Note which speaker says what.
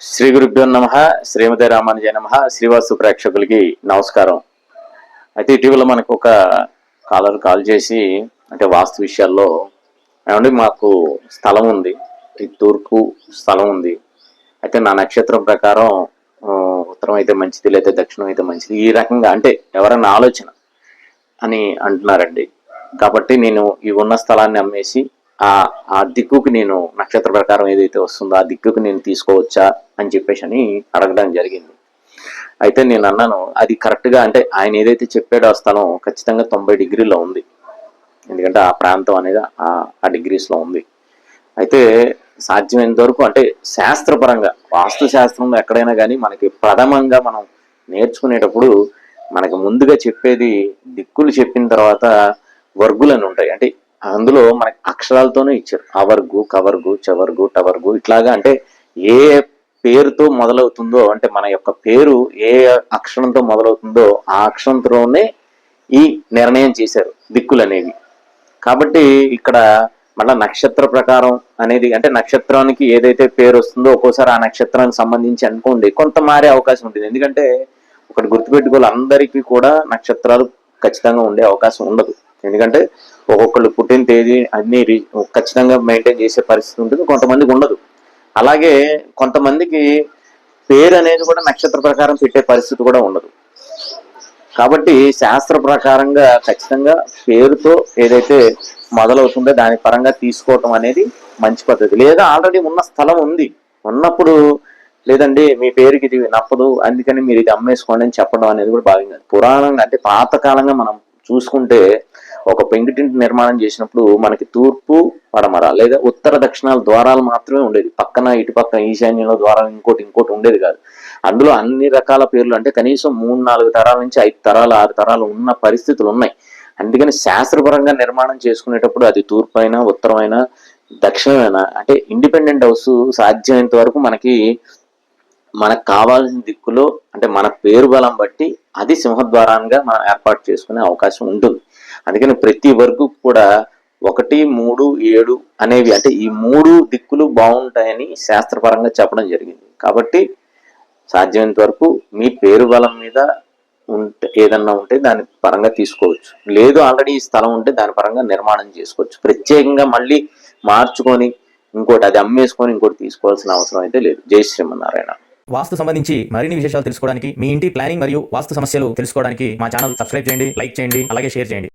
Speaker 1: శ్రీ గురుభ్యో నమః. శ్రీమతి రామానుజాయ నమః. శ్రీవాస్తు ప్రేక్షకులకి నమస్కారం. అయితే ఇటీవల మనకు ఒక కాల్ చేసి అంటే వాస్తు విషయాల్లో ఏమంటే మాకు స్థలం ఉంది, ఈ తూర్పు స్థలం ఉంది, అయితే నా నక్షత్రం ప్రకారం ఉత్తరం అయితే మంచిది లేదా దక్షిణం అయితే మంచిది, ఈ రకంగా అంటే ఎవరన్నా ఆలోచన అని అంటున్నారండి. కాబట్టి నేను ఈ ఉన్న స్థలాన్ని అమ్మేసి ఆ దిక్కుకి నేను నక్షత్ర ప్రకారం ఏదైతే వస్తుందో ఆ దిక్కుకి నేను తీసుకోవచ్చా అని చెప్పేసి అని అడగడం జరిగింది. అయితే నేను అన్నాను, అది కరెక్ట్గా అంటే ఆయన ఏదైతే చెప్పాడో ఆ స్థలం ఖచ్చితంగా 90 డిగ్రీలో ఉంది. ఎందుకంటే ఆ ప్రాంతం అనేది ఆ డిగ్రీస్లో ఉంది. అయితే సాధ్యమైనంత వరకు అంటే శాస్త్రపరంగా వాస్తు శాస్త్రంలో ఎక్కడైనా కానీ మనకి ప్రథమంగా మనం నేర్చుకునేటప్పుడు మనకి ముందుగా చెప్పేది దిక్కులు చెప్పిన తర్వాత వర్గులని ఉంటాయి. అంటే అందులో మనకి అక్షరాలతోనే ఇచ్చారు. అవర్గు, కవర్గు, చవర్గు, టవర్గు ఇట్లాగా. అంటే ఏ పేరుతో మొదలవుతుందో అంటే మన యొక్క పేరు ఏ అక్షరంతో మొదలవుతుందో ఆ అక్షరంతోనే ఈ నిర్ణయం చేశారు దిక్కులు అనేవి. కాబట్టి ఇక్కడ మళ్ళా నక్షత్ర ప్రకారం అనేది అంటే నక్షత్రానికి ఏదైతే పేరు వస్తుందో ఒక్కోసారి ఆ నక్షత్రానికి సంబంధించి అనుకోండి కొంత మారే అవకాశం ఉంటుంది. ఎందుకంటే ఒకటి గుర్తుపెట్టుకోవాలి, అందరికీ కూడా నక్షత్రాలు ఖచ్చితంగా ఉండే అవకాశం ఉండదు. ఎందుకంటే ఒక్కొక్కళ్ళు పుట్టిన తేదీ అన్ని ఖచ్చితంగా మెయింటైన్ చేసే పరిస్థితి ఉంటుంది, కొంతమందికి ఉండదు. అలాగే కొంతమందికి పేరు అనేది కూడా నక్షత్ర ప్రకారం పెట్టే పరిస్థితి కూడా ఉండదు. కాబట్టి శాస్త్ర ప్రకారంగా ఖచ్చితంగా పేరుతో ఏదైతే మొదలవుతుందో దాని పరంగా తీసుకోవటం అనేది మంచి పద్ధతి. లేదా ఆల్రెడీ ఉన్న స్థలం ఉంది, ఉన్నప్పుడు లేదండి మీ పేరుకి ఇది నప్పదు అందుకని మీరు ఇది అమ్మేసుకోండి అని చెప్పడం అనేది కూడా బాగుంది. పురాణంగా అంటే పాతకాలంగా మనం చూసుకుంటే ఒక పెంకుటింటి నిర్మాణం చేసినప్పుడు మనకి తూర్పు పడమర లేదా ఉత్తర దక్షిణాల ద్వారాలు మాత్రమే ఉండేది. పక్కన ఇటు పక్కన ఈశాన్యంలో ద్వారాలు ఇంకోటి ఉండేది కాదు. అందులో అన్ని రకాల పేర్లు అంటే కనీసం 3-4 తరాల నుంచి 5 తరాలు 6 తరాలు ఉన్న పరిస్థితులు ఉన్నాయి. అందుకని శాస్త్రపరంగా నిర్మాణం చేసుకునేటప్పుడు అది తూర్పు అయినా ఉత్తరమైనా దక్షిణమైనా అంటే ఇండిపెండెంట్ హౌస్ సాధ్యమైనంత వరకు మనకు కావాల్సిన దిక్కులో అంటే మన పేరు బలం బట్టి అది సింహద్వారాన్నిగా మనం ఏర్పాటు చేసుకునే అవకాశం ఉంటుంది. అందుకని ప్రతి వర్గు కూడా 1, 3, 7 అనేవి అంటే ఈ 3 దిక్కులు బాగుంటాయని శాస్త్రపరంగా చెప్పడం జరిగింది. కాబట్టి సాధ్యమైనంత వరకు మీ పేరు బలం మీద ఏదన్నా ఉంటే దాని పరంగా తీసుకోవచ్చు. లేదు ఆల్రెడీ ఈ స్థలం ఉంటే దాని పరంగా నిర్మాణం చేసుకోవచ్చు. ప్రత్యేకంగా మళ్ళీ మార్చుకొని ఇంకోటి అది అమ్మేసుకొని ఇంకోటి తీసుకోవాల్సిన అవసరం అయితే లేదు. జై శ్రీమన్నారాయణ.
Speaker 2: వాస్తు సంబంధించి మరిన్ని విశేషాలు తెలుసుకోవడానికి, మీ ఇంటి ప్లానింగ్ మరియు వాస్తు సమస్యలు తెలుసుకోవడానికి మా ఛానల్ సబ్స్క్రైబ్ చేయండి, లైక్ చేయండి, అలాగే షేర్ చేయండి.